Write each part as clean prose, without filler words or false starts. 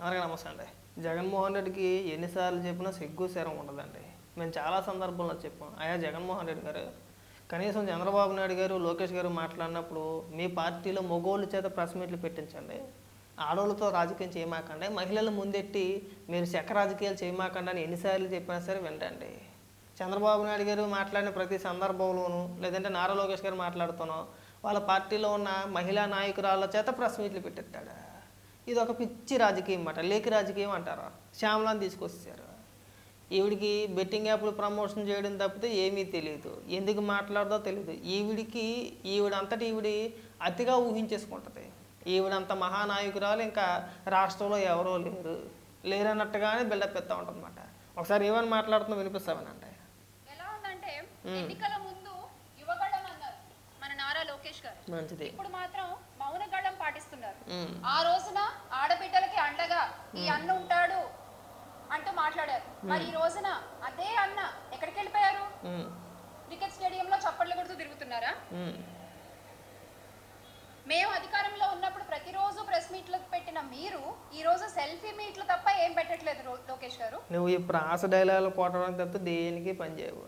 అలాగే నమస్తే అండి. జగన్మోహన్ రెడ్డికి ఎన్నిసార్లు చెప్పినా సిగ్గు శరం ఉండదండి. మేము చాలా సందర్భంలో చెప్పాం. అయ్యా జగన్మోహన్ రెడ్డి గారు, కనీసం చంద్రబాబు నాయుడు గారు, లోకేష్ గారు మాట్లాడినప్పుడు మీ పార్టీలో మగోళ్ళ చేత ప్రెస్ మీట్లు పెట్టించండి. ఆడోళ్ళతో రాజకీయం చేయమాకండి, మహిళలు ముందెట్టి మీరు చెక్క రాజకీయాలు చేయమాకండి అని ఎన్నిసార్లు చెప్పినా సరే వినండి. చంద్రబాబు నాయుడు గారు మాట్లాడిన ప్రతి సందర్భంలోనూ, లేదంటే నారా లోకేష్ గారు మాట్లాడుతానో వాళ్ళ పార్టీలో ఉన్న మహిళా నాయకురాళ్ళ చేత ప్రెస్ మీట్లు పెట్టిస్తాడు. ఇది ఒక పిచ్చి రాజకీయం అన్నమాట, లేకి రాజకీయం అంటారు. శ్యామలాని తీసుకొచ్చారు. ఈవిడికి బెట్టింగ్ యాప్లు ప్రమోషన్ చేయడం తప్పితే ఏమీ తెలియదు, ఎందుకు మాట్లాడదో తెలియదు. ఈవిడంతటి ఈవిడి అతిగా ఊహించేసుకుంటుంది. ఈవిడంత మహానాయకురాలు ఇంకా రాష్ట్రంలో ఎవరో లేరన్నట్టుగానే బిల్డప్ ఇస్తూ ఉంటుంది అన్నమాట. ఒకసారి ఏమని మాట్లాడుతుందో వినిపిస్తామనండి. ఎలా ఉందంటే ఎన్నికల ముందు యువగళం అన్నారు మన నారా లోకేష్ గారు, మంచిది. ఇప్పుడు మాత్రం మౌన గళం పాటిస్తున్నారు. ఆ రోజున ఆడబిడ్డలకి అండగా ఈ అన్న ఉంటాడు అంటూ మాట్లాడారు. మరి ఈ రోజున అదే అన్న ఎక్కడికి వెళ్ళిపోయారు? క్రికెట్ స్టేడియంలో చప్పట్లు కొడుతూ తిరుగుతున్నారా? మేము అధికారంలో ఉన్నప్పుడు ప్రతిరోజు ప్రెస్ మీట్లు పెట్టిన మీరు ఈ రోజు సెల్ఫీ మీట్లు తప్ప ఏం పెట్టట్లేదు లోకేష్ గారు. నువ్వు ఈ ప్రాస డైలాగులు కొట్టడం తప్ప దేనికి పనిచేయవు.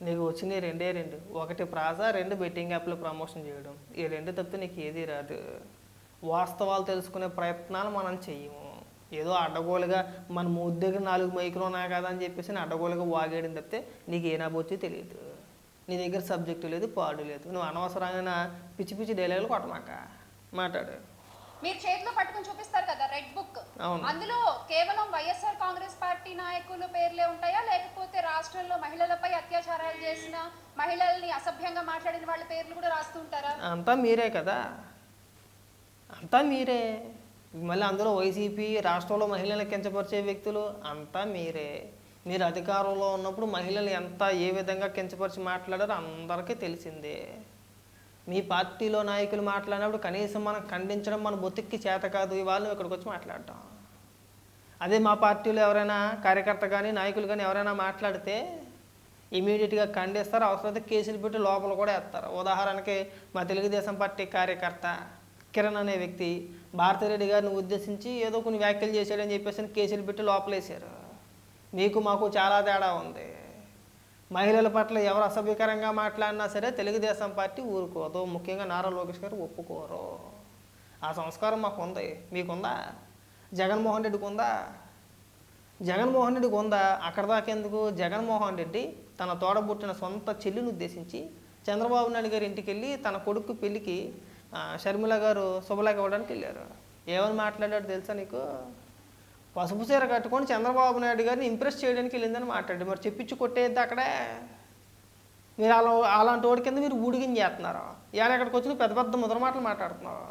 నీకు వచ్చినాయి రెండే రెండు, ఒకటి ప్రాస, రెండు బెట్టింగ్ యాప్లో ప్రమోషన్ చేయడం. ఈ రెండు తప్పితే నీకు ఏది రాదు. వాస్తవాలు తెలుసుకునే ప్రయత్నాలు మనం చెయ్యము. ఏదో అడ్డగోలుగా మన మూడు దగ్గర 4 మైకులు ఉన్నాయి కదా అని చెప్పేసి అడ్డగోలుగా వాగేయడం తప్పితే నీకు ఏ నాబొచ్చి తెలియదు. నీ దగ్గర సబ్జెక్టు లేదు, పాడు లేదు. నువ్వు అనవసరంగా పిచ్చి పిచ్చి డైలాగులు కొట్టమాక, మాట్లాడు. మీరు చేతిలో పట్టుకుని చూపిస్తారు కదా రెడ్ బుక్, అందులో కేవలం వైఎస్ఆర్ కాంగ్రెస్ పార్టీ నాయకుల పేర్లే ఉంటాయా, లేకపోతే రాష్ట్రంలో మహిళలపై అత్యాచారాలు చేసిన, మహిళల్ని అసభ్యంగా మాట్లాడిన వాళ్ళ పేర్లు కూడా రాస్తుంటారా? అంతా మీరే కదా, అంతా మీరే. మళ్ళీ అందులో వైసీపీ, రాష్ట్రంలో మహిళలను కించపరిచే వ్యక్తులు అంతా మీరే. మీరు అధికారంలో ఉన్నప్పుడు మహిళలు ఏ విధంగా కించపరిచి మాట్లాడారో అందరికీ తెలిసిందే. మీ పార్టీలో నాయకులు మాట్లాడినప్పుడు కనీసం మనం ఖండించడం మన బొత్తికి చేత కాదు. ఇవాళ నువ్వు ఇక్కడికి వచ్చి మాట్లాడటం. అదే మా పార్టీలో ఎవరైనా కార్యకర్త కానీ నాయకులు కానీ ఎవరైనా మాట్లాడితే ఇమీడియట్గా ఖండిస్తారు, అవసరమైతే కేసులు పెట్టి లోపల కూడా వేస్తారు. ఉదాహరణకి మా తెలుగుదేశం పార్టీ కార్యకర్త కిరణ్ అనే వ్యక్తి భారతిరెడ్డి గారిని ఉద్దేశించి ఏదో కొన్ని వ్యాఖ్యలు చేశాడని చెప్పేసి కేసులు పెట్టి లోపలేశారు. మీకు మాకు చాలా తేడా ఉంది. మహిళల పట్ల ఎవరు అసభ్యకరంగా మాట్లాడినా సరే తెలుగుదేశం పార్టీ ఊరుకోదు, ముఖ్యంగా నారా లోకేష్ గారు ఒప్పుకోరు. ఆ సంస్కారం మాకు ఉంది, మీకుందా? జగన్మోహన్ రెడ్డికి ఉందా? జగన్మోహన్ రెడ్డికి ఉందా? అక్కడ దాకెందుకు? జగన్మోహన్ రెడ్డి తన తోడబుట్టిన సొంత చెల్లిని ఉద్దేశించి చంద్రబాబు నాయుడు గారి ఇంటికి వెళ్ళి తన కొడుకు పెళ్ళికి షర్మిల గారు శుభలేఖ ఇవ్వడానికి వెళ్ళారు. ఏమని మాట్లాడాడు తెలుసా నీకు? పసుపు చీర కట్టుకొని చంద్రబాబు నాయుడు గారిని ఇంప్రెస్ చేయడానికి వెళ్ళిందని మాట్లాడి, మరి చెప్పించి కొట్టేద్ది అక్కడే. మీరు అలాంటి వాడి కింద మీరు ఊడిగిని చేస్తున్నారు. ఇవాళ ఎక్కడికి వచ్చి పెద్ద పెద్ద ముద్ర మాటలు మాట్లాడుతున్నారు.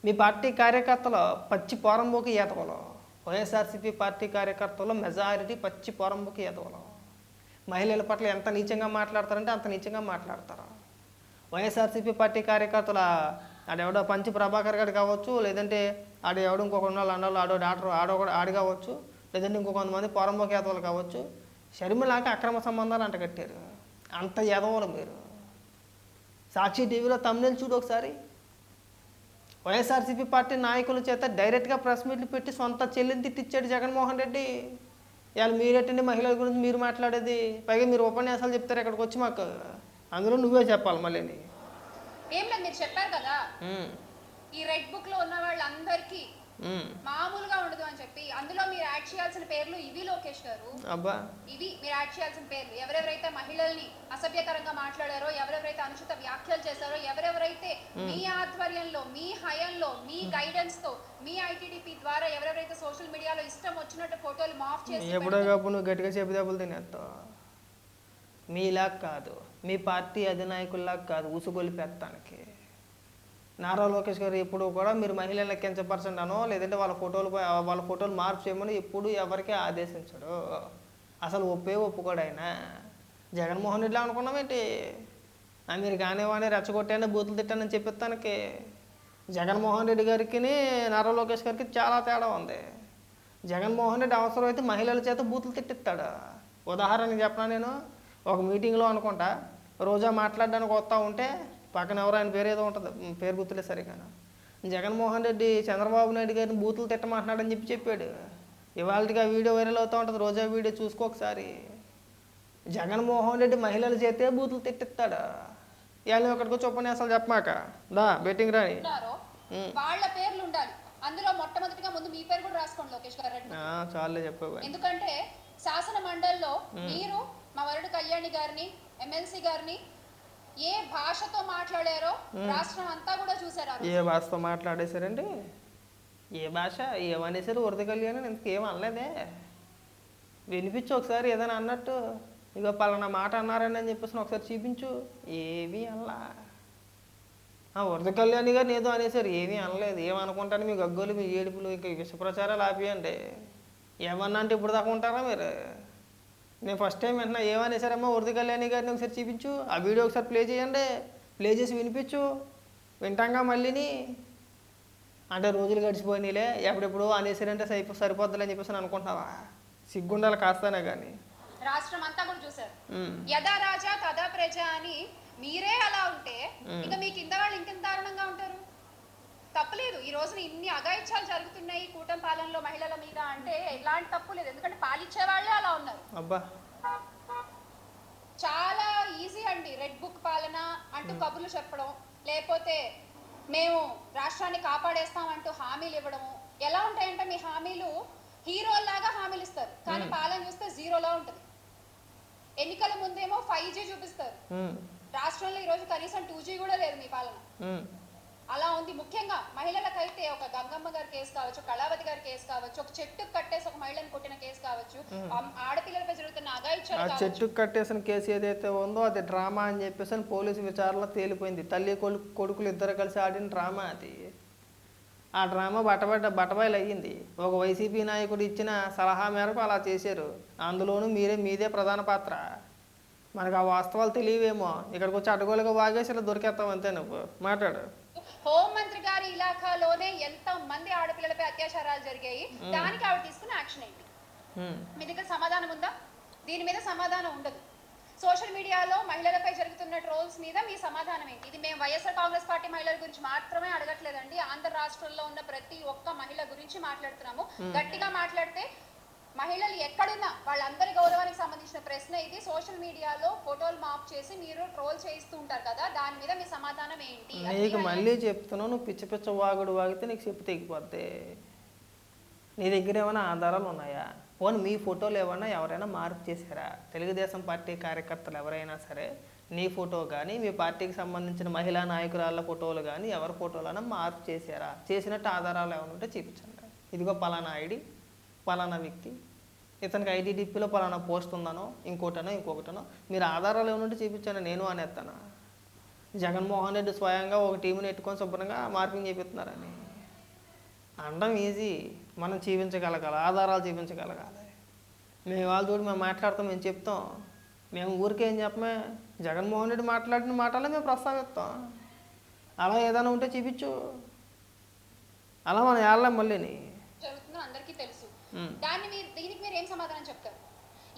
మీ పార్టీ కార్యకర్తలు పచ్చి పోరంబోకి ఈతవలు. వైఎస్ఆర్సీపీ పార్టీ కార్యకర్తలు మెజారిటీ పచ్చి పోరంబోకి ఈతవలు. మహిళల పట్ల ఎంత నీచంగా మాట్లాడతారంటే అంత నీచంగా మాట్లాడతారు. వైఎస్ఆర్సీపీ పార్టీ కార్యకర్తల ఆడెవడో పంచి ప్రభాకర్ గారు కావచ్చు, లేదంటే ఆడెవడో ఇంకొక అన్నాళ్ళు ఆడో డాక్టర్ ఆడి కావచ్చు, లేదంటే ఇంకొంతమంది పోరంబోకి యాదవులు కావచ్చు, షర్మిలాకి అక్రమ సంబంధాలు అంట కట్టారు. అంత యాదవులు మీరు. సాక్షి టీవీలో తమిళ చూడు ఒకసారి. వైఎస్ఆర్సీపీ పార్టీ నాయకుల చేత డైరెక్ట్గా ప్రెస్ మీట్లు పెట్టి సొంత చెల్లిని తిట్టించాడు జగన్మోహన్ రెడ్డి. ఇవాళ మీరేటండి మహిళల గురించి మీరు మాట్లాడేది? పైగా మీరు ఉపన్యాసాలు చెప్తారు ఇక్కడికి వచ్చి మాకు, అందులో నువ్వే చెప్పాలి మళ్ళీ. ఏం లేదు, మీరు చెప్పారు కదా ఈ రెడ్ బుక్ లో ఉన్న వాళ్ళందరికీ మామూలుగా ఉండదు అని చెప్పి, అందులో మీరు యాడ్ చేయాల్సిన పేర్లు ఇవి లోకేష్ గారు. అబ్బా, ఇవి మీరు యాడ్ చేయాల్సిన పేర్లు. ఎవరెవరైతే మహిళల్ని అసభ్యకరంగా మాట్లాడారో, ఎవరెవరైతే అనుచిత వ్యాఖ్యలు చేశారో, ఎవరెవరైతే మీ ఆధ్వర్యంలో, మీ హయాంలో, మీ గైడెన్స్ తో, మీ ఐటీడీపీ ద్వారా ఎవరెవరైతే సోషల్ మీడియాలో ఇష్టం వచ్చినట్టు ఫోటోలు మాఫ్ చేసి ఎప్పుడో కాపు నువ్వు గట్టిగా చెప్పి దెబ్బలు తినేస్తావు. మీలా కాదు, మీ పార్టీ అధినాయకుల్లా కాదు ఉసుగొలిపెత్తానికి. నారా లోకేష్ గారు ఎప్పుడు కూడా మీరు మహిళలను కించపరచండి అనో, లేదంటే వాళ్ళ ఫోటోలు మార్పు చేయమని ఎప్పుడు ఎవరికి ఆదేశించడు. అసలు ఒప్పుకోడు ఆయన. జగన్మోహన్ రెడ్డిలో అనుకున్నామేంటి? మీరు కానివ్వని రెచ్చగొట్టాను, బూతులు తిట్టానని చెప్పిస్తానికి జగన్మోహన్ రెడ్డి గారికి నారా లోకేష్ గారికి చాలా తేడా ఉంది. జగన్మోహన్ రెడ్డి అవసరమైతే మహిళల చేత బూతులు తిట్టిస్తాడు. ఉదాహరణకి చెప్పనా, నేను ఒక మీటింగ్లో అనుకుంటా రోజా మాట్లాడడానికి వస్తూ ఉంటే పక్కన ఎవరు ఆయన పేరు ఏదో ఉంటుంది, పేరు గుర్తులే సరిగా, జగన్మోహన్ రెడ్డి చంద్రబాబు నాయుడు గారిని బూతులు తిట్టమంటున్నాడని చెప్పాడు. ఇవాళకి ఆ వీడియో వైరల్ అవుతూ ఉంటుంది, రోజా వీడియో చూసుకో ఒకసారి. జగన్మోహన్ రెడ్డి మహిళల చేతే బూతులు తిట్టిస్తాడు. ఇవాళ ఎక్కడికో చొప్పున అసలు చెప్పమాక దా బెట్టింగ్ రాని ఉన్నారో వాళ్ళ పేర్లు ఉండాలి అందులో. మొట్టమొదటిగా ముందు మీ పేరు కూడా రాసుకోండి లోకేష్ గారు రెడ్డి. చాలే చెప్పావు. ఎందుకంటే శాసన మండలిలో మీరు మా వరుడు కళ్యాణి గారిని, ఎమ్మెల్సీ గారిని ఏ భాషతో మాట్లాడారో రాష్ట్రం అంతా కూడా చూసారు. ఏ భాషతో మాట్లాడేశారండి? ఏ భాష ఏమనేసారు? వరద కళ్యాణి ఇంతకేం అనలేదే. వినిపించు ఒకసారి ఏదైనా అన్నట్టు. ఇక పలానా మాట అన్నారండి అని చెప్పేసి ఒకసారి చూపించు. ఏమీ అనలా. వరద కళ్యాణి గారిని ఏదో అనేసారు, ఏమీ అనలేదు. ఏమనుకుంటాను మీ గగ్గోలు, మీ ఏడుపులు, ఇంకా విష ప్రచారాలు ఆపియండి. ఏమన్నా అంటే ఇప్పుడు దాకా ఉంటారా మీరు? నేను ఫస్ట్ టైం వింటున్నా. ఏమనేసారమ్మా వరద కళ్యాణి గారిని ఒకసారి చూపించు. ఆ వీడియో ఒకసారి ప్లే చేయండి, ప్లే చేసి వినిపించు, వింటాంగా మళ్ళీని. అంటే రోజులు గడిచిపోయినాయిలే, ఎప్పుడెప్పుడు అనేసారంటే సరిపోద్దులే అని చెప్పేసి అనుకుంటున్నావా? సిగ్గుండాలి కాస్తానే కానీ. రాష్ట్రం అంతా కూడా చూసారు. యథా రాజా తదా ప్రజ అని మీరే అలా ఉంటే ఇక మీ కింద వాళ్ళు ఇంకెంత దారుణంగా ఉంటారు? తప్పలేదు. ఈ రోజున ఇన్ని అఘాయిత్యాలు జరుగుతున్నాయి కూటమి పాలనలో మహిళల మీద అంటే ఎలాంటి తప్పు లేదు. ఎందుకంటే పాలిచ్చే వాళ్ళే అలా ఉన్నారు. అబ్బా చాలా ఈజీ అండి రెడ్ బుక్ పాలన అంటూ కబుర్లు చెప్పడం, లేకపోతే మేము రాష్ట్రాన్ని కాపాడేస్తామంటూ హామీలు ఇవ్వడం. ఎలా ఉంటాయంటే మీ హామీలు హీరోల్లాగా హామీలు ఇస్తారు, కానీ పాలన చూస్తే జీరోలా ఉంటుంది. ఎన్నికల ముందేమో 5G చూపిస్తారు, రాష్ట్రంలో ఈరోజు కనీసం 2G కూడా లేదు మీ పాలన. అలా ఉంది. ముఖ్యంగా మహిళలకైతే ఒక గంగమ్మ గారి కేసు కావచ్చు, కళావతి గారి కేసు కావచ్చు, ఒక చెట్టుకు కట్టేసి ఒక మహిళను కొట్టిన కేసు కావచ్చు, ఆడపిల్లలపై జరుగుతున్న అఘాయిత్యాలు. చెట్టుకు కట్టేసిన కేసు ఏదైతే ఉందో అది డ్రామా అని చెప్పేసి పోలీసు విచారణలో తేలిపోయింది. తల్లి కొడుకులు ఇద్దరు కలిసి ఆడిన డ్రామా అది. ఆ డ్రామా బట్టబయలు అయ్యింది. ఒక వైసీపీ నాయకుడు ఇచ్చిన సలహా మేరకు అలా చేశారు. అందులోనూ మీదే ప్రధాన పాత్ర. మనకు ఆ వాస్తవాలు తెలియవేమో, ఇక్కడికి వచ్చి అడ్డగోలుగా వాగేసి ఇలా దొరికేస్తావు అంతే. నువ్వు మాట్లాడు. హోంమంత్రి గారి ఇలాఖాలోనే ఎంత మంది ఆడపిల్లలపై అత్యాచారాలు జరిగాయి, దానికి ఆవిడ తీసుకున్న యాక్షన్ ఏంటి? మీ దగ్గర సమాధానం ఉందా? దీని మీద సమాధానం ఉండదు. సోషల్ మీడియాలో మహిళలపై జరుగుతున్న ట్రోల్స్ మీద మీ సమాధానం ఏంటి? ఇది మేము వైఎస్ఆర్ కాంగ్రెస్ పార్టీ మహిళల గురించి మాత్రమే అడగట్లేదండి, ఆంధ్ర రాష్ట్రంలో ఉన్న ప్రతి ఒక్క మహిళ గురించి మాట్లాడుతున్నాము. గట్టిగా మాట్లాడితే మహిళలు ఎక్కడున్నా వాళ్ళందరి గౌరవానికి సంబంధించిన ప్రశ్న ఇది. సోషల్ మీడియాలో ఫోటోలు మాప్ చేసి మీరు ట్రోల్ చేయిస్తూ ఉంటారు కదా, దాని మీద మీ సమాధానం ఏంటి? నీకు మళ్ళీ చెప్తున్నావు, నువ్వు పిచ్చ పిచ్చ వాగుడు వాగితే నీకు చెప్పు తెగిపోద్ది. నీ దగ్గర ఏమైనా ఆధారాలు ఉన్నాయా? పోనీ మీ ఫోటోలు ఏమన్నా ఎవరైనా మార్పు చేశారా? తెలుగుదేశం పార్టీ కార్యకర్తలు ఎవరైనా సరే నీ ఫోటో కానీ మీ పార్టీకి సంబంధించిన మహిళా నాయకురాళ్ళ ఫోటోలు కానీ ఎవరి ఫోటోలైనా మార్పు చేశారా? చేసినట్టు ఆధారాలు ఏమైనా ఉంటే చూపించండి. ఇదిగో పలానా ఐడి, పలానా వ్యక్తి, ఇతనికి ఐటీడీపీలో పలానా పోస్ట్ ఉందనో ఇంకొకటనో మీరు ఆధారాలు ఏమైనా ఉంటే చూపించండి. నేను అనేస్తాను. జగన్మోహన్ రెడ్డి స్వయంగా ఒక టీంని ఎట్టుకొని శుభ్రంగా మార్పింగ్ చేపిస్తున్నారని అనడం ఈజీ. మనం చూపించగలగాలి, ఆధారాలు చూపించగలగాలి. మేము వాళ్ళతో మేము మాట్లాడతాం, మేము చెప్తాం. మేము ఊరికేం చెప్పమే, జగన్మోహన్ రెడ్డి మాట్లాడిన మాటలే మేము ప్రస్తావిస్తాం. అలా ఏదైనా ఉంటే చూపించు. అలా మనం వెళ్ళాం మళ్ళీని. జరుగుతుందో అందరికీ తెలుసు. దీనికి మీరు ఏం సమాధానం చెప్తారు?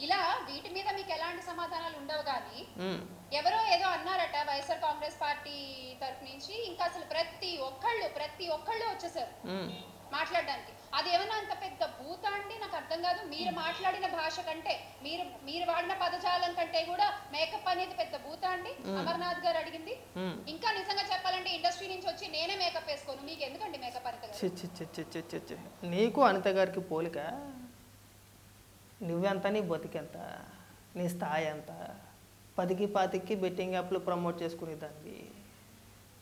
ఇలా వీటి మీద మీకు ఎలాంటి సమాధానాలు ఉండవు. కానీ ఎవరో ఏదో అన్నారట వైఎస్ఆర్ కాంగ్రెస్ పార్టీ తరఫు నుంచి, ఇంకా అసలు ప్రతి ఒక్కళ్ళు వచ్చేసారు మాట్లాడడానికి. అది ఏమన్నా అంత పెద్ద భూత అండి? నాకు అర్థం కాదు. మీరు మాట్లాడిన భాష కంటే, మీరు వాడిన పదజాలం కంటే కూడా మేకప్ అనేది పెద్ద భూత అండి? అమర్నాథ్ గారు అడిగింది. ఇంకా నిజంగా చెప్పాలంటే ఇండస్ట్రీ నుంచి వచ్చి నేనే మేకప్ వేసుకోను, మీకు ఎందుకండి మేకప్? అనిత గారు, నీకు అనిత గారికి పోలిక. నువ్వెంత, నీ బతికెంత, నీ స్థాయి ఎంత? 10కి 20కి బెట్టింగ్ యాప్లు ప్రమోట్ చేసుకునేదాన్ని.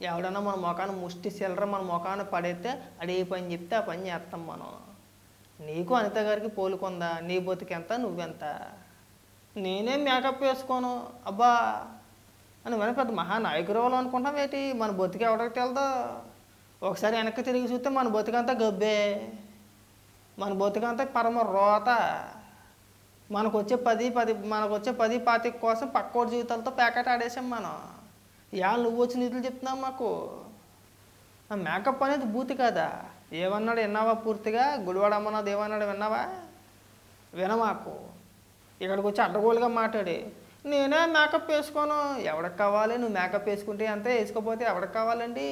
ఎవడన్నా మన మొఖాన్ని ముష్టి సెల్లర మన మొఖాన్ని పడైతే అడే పని చెప్తే ఆ పని చేస్తాం మనం. నీకు అనిత గారికి పోలుకుందా? నీ బతికెంత, నువ్వెంత? నేనే మేకప్ వేసుకోను అబ్బా అని మన పెద్ద మహానాయకురాలు అనుకుంటాం ఏంటి? మన బతికి ఎవరికి తెలదో. ఒకసారి వెనక్కి తిరిగి చూస్తే మన బతికంతా గబ్బే, మన బతికంతా పరమ రోత. మనకు వచ్చే 10-20 కోసం పక్కోడి జీవితాలతో ప్యాకెట్ ఆడేసాం మనం. ఇవాళ నువ్వు వచ్చి నిధులు చెప్తున్నావు మాకు. ఆ మేకప్ అనేది బూతి కదా. ఏమన్నాడు విన్నావా? పూర్తిగా గుడివాడ అమ్మన్నాడు ఏమన్నాడు విన్నావా? వినమాకు. ఇక్కడికి వచ్చి అడ్డగోలుగా మాట్లాడి నేనే మేకప్ వేసుకోను. ఎవరికి కావాలి? నువ్వు మేకప్ వేసుకుంటే అంతే, వేసుకోపోతే ఎవరికి కావాలండి?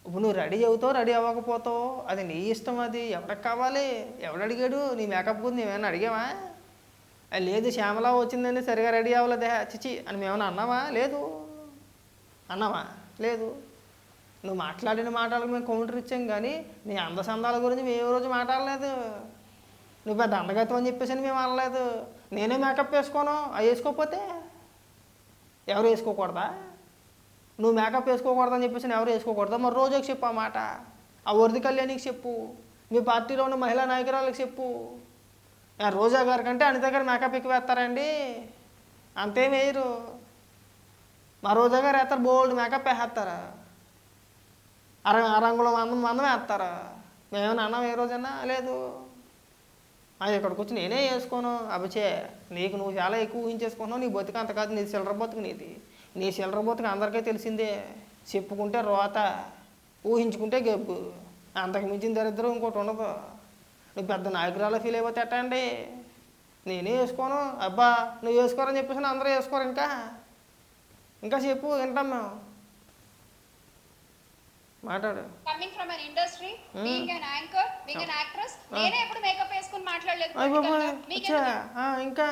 ఇప్పుడు నువ్వు రెడీ అవుతావు రెడీ అవ్వకపోతావు అది నీ ఇష్టం, అది ఎవరికి కావాలి, ఎవడు అడిగాడు నీ మేకప్ గురించి మేమేమైనా అడిగామా? అది లేదు శ్యామల వచ్చిందండి సరిగా రెడీ అవ్వలేదే చిచి అని మేమన్నా అన్నావా? లేదు. అన్నావా? లేదు. నువ్వు మాట్లాడిన మాటలకు మేము కౌంటర్ ఇచ్చాం కానీ నీ అందసందాల గురించి మేము ఏ రోజు మాట్లాడలేదు. నువ్వు పెద్ద అందగతం అని చెప్పేసి అని మేము అనలేదు. నేనే మేకప్ వేసుకోను, అవి వేసుకోకపోతే ఎవరు వేసుకోకూడదా? నువ్వు మేకప్ వేసుకోకూడదని చెప్పేసి ఎవరు వేసుకోకూడదా? మరి రోజుకి చెప్పు ఆ మాట. ఆ వరది కళ్యాణికి చెప్పు, మీ పార్టీలో ఉన్న మహిళా నాయకురాలకు చెప్పు. రోజా గారి కంటే అనిత గారు మేకప్ ఎక్కువ వేస్తారండి? అంతేం వేయరు. మా రోజా గారు వేస్తారు, బోల్డ్ మేకప్ వేసేస్తారా? రంగుల మందం వేస్తారా? మేమేమన్నా అన్నాం ఏ రోజన్నా? లేదు. ఇక్కడికి వచ్చి నేనే వేసుకోను అబ్బచే, నీకు నువ్వు చాలా ఎక్కువ ఊహించేసుకుంటున్నావు. నీ బతుకు అంత కాదు, నీ చిల్లర బతుకు నీది. నీ చిల్లర బతుకు అందరికీ తెలిసిందే. చెప్పుకుంటే రోత, ఊహించుకుంటే గెబ్బు, అంతకు మించిన దరిద్రం ఇంకోటి ఉండదు. నువ్వు పెద్ద నాయకురాలు ఫీల్ అయిపోతే ఎట్టా అండి? నేనే వేసుకోను. అబ్బా నువ్వు వేసుకోరని చెప్పేసి అందరూ వేసుకోరు. ఇంకా చెప్పు, వింటాం మేము. మాట్లాడు. Coming from an industry, being an anchor, being an actress, నేనే ఎప్పుడు మేకప్ వేసుకొని మాట్లాడలేదు. ఇంకా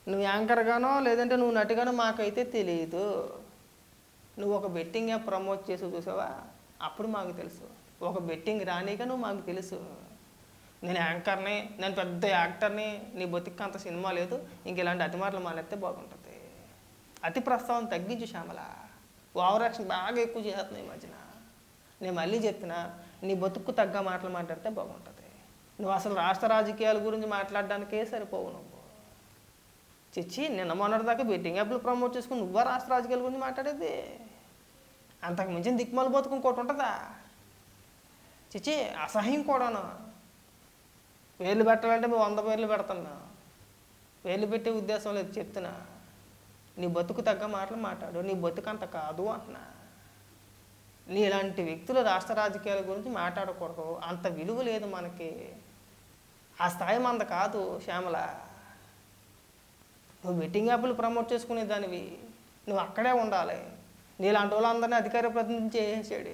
నువ్వు యాంకర్ గానో లేదంటే నువ్వు నటిగానో మాకైతే తెలియదు. నువ్వు ఒక బెట్టింగ్ యాప్ ప్రమోట్ చేసి చూసావా? అప్పుడు మాకు తెలుసు. ఒక బెట్టింగ్ రానిగా నువ్వు మాకు తెలుసు. నేను యాంకర్ని, నేను పెద్ద యాక్టర్ని, నీ బతికి అంత సినిమా లేదు. ఇంక ఇలాంటి అతి మాటలు మానేస్తే బాగుంటుంది. అతి ప్రస్తావన తగ్గించు శ్యామల. ఓవర్ యాక్షన్ బాగా ఎక్కువ చేస్తున్నాయి ఈ మధ్యన. నేను మళ్ళీ చెప్తున్నా, నీ బతుక్కు తగ్గ మాటలు మాట్లాడితే బాగుంటుంది. నువ్వు అసలు రాష్ట్ర రాజకీయాల గురించి మాట్లాడడానికే సరిపోవు. నువ్వు చిచ్చి నిన్న మొన్నటిదాకా బెట్టింగ్ యాప్లు ప్రమోట్ చేసుకుని నువ్వా రాష్ట్ర రాజకీయాల గురించి మాట్లాడేది? అంతకు మించిన దిక్కుమాల బతుకు ఇంకోటి ఉంటుందా? చిచ్చి అసహ్యం కూడాను. వేలు పెట్టాలంటే మేము 100 పేర్లు పెడుతున్నా. వేలు పెట్టే ఉద్దేశం లేదు, చెప్తున్నా. నీ బతుకు తగ్గ మాటలు మాట్లాడు. నీ బతుకు అంత కాదు అంటున్నా. నీ ఇలాంటి వ్యక్తులు రాష్ట్ర రాజకీయాల గురించి మాట్లాడకూడదు. అంత విలువ లేదు మనకి. ఆ స్థాయి మంద కాదు శ్యామల. నువ్వు బెట్టింగ్ యాప్లు ప్రమోట్ చేసుకునే దానివి, నువ్వు అక్కడే ఉండాలి. నీలాంటి వాళ్ళందరినీ అధికార ప్రతినిధి చేసేసాడు.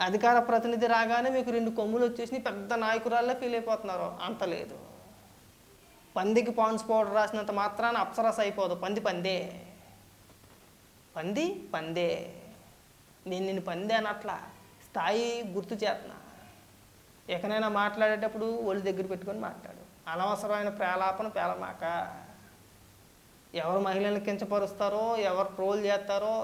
అధికార ప్రతినిధి రాగానే మీకు 2 కొమ్ములు వచ్చేసి పెద్ద నాయకురాల్లో ఫీల్ అయిపోతున్నారు. అంత లేదు. పందికి పాన్స్ పౌడర్ రాసినంత మాత్రాన అప్సరస అయిపోదు. పందే. నేను పందే అనట్లా, స్థాయి గుర్తు చేస్తున్నా. ఎక్కడైనా మాట్లాడేటప్పుడు ఒళ్ళు దగ్గర పెట్టుకొని మాట్లాడు. అనవసరమైన పేలమాక. ఎవరు మహిళలను కించపరుస్తారో, ఎవరు ట్రోల్ చేస్తారో,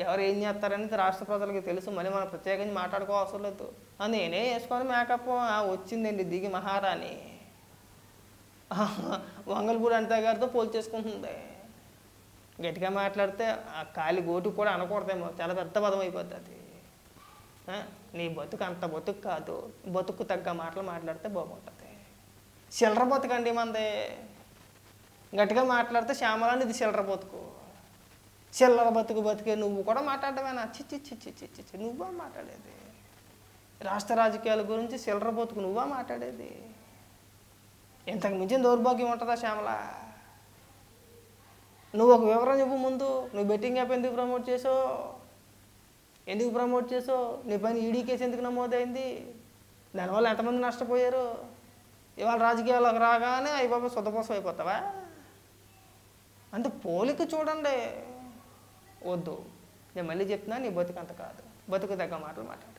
ఎవరు ఏం చేస్తారనేది రాష్ట్ర ప్రజలకు తెలుసు. మళ్ళీ మనం ప్రత్యేకించి మాట్లాడుకోవాల్సిన లేదు. నేనే వేసుకొని మేకప్ వచ్చిందండి దిగి మహారాణి. వంగల్పూడి అనిత గారితో పోల్ చేసుకుంటుంది. గట్టిగా మాట్లాడితే ఆ కాలి గోటు కూడా అనకూడదేమో, చాలా పెద్ద పదం అయిపోద్ది అది. నీ బతుకు అంత బతుకు కాదు. బతుకు తగ్గ మాటలు మాట్లాడితే బాగుంటుంది. చిల్లర బతుకండి మంది. గట్టిగా మాట్లాడితే శ్యామలాని ఇది చిల్లర బతుకు. చిల్లర బతుకే నువ్వు కూడా మాట్లాడమేనా? చిచ్చి నువ్వా మాట్లాడేది? రాష్ట్ర రాజకీయాల గురించి చిల్లర బతుకు నువ్వా మాట్లాడేది? ఇంతకు మించిన దౌర్భాగ్యం ఉంటుందా శ్యామల? నువ్వు ఒక వివరం చెప్పు ముందు. నువ్వు బెట్టింగ్ యాప్ ఎందుకు ప్రమోట్ చేసావు? నీ పైన ఈడీ కేసు ఎందుకు నమోదైంది? దానివల్ల ఎంతమంది నష్టపోయారు? ఇవాళ రాజకీయాల్లోకి రాగానే అయ్యి బాబా సొద్దపోసం అయిపోతావా? అంటే పోలిక చూడండి. వద్దు. నేను మళ్ళీ చెప్తున్నా, నీ బతుకు అంత కాదు. బతుకు తగ్గ మాటలు మాట్లాడు.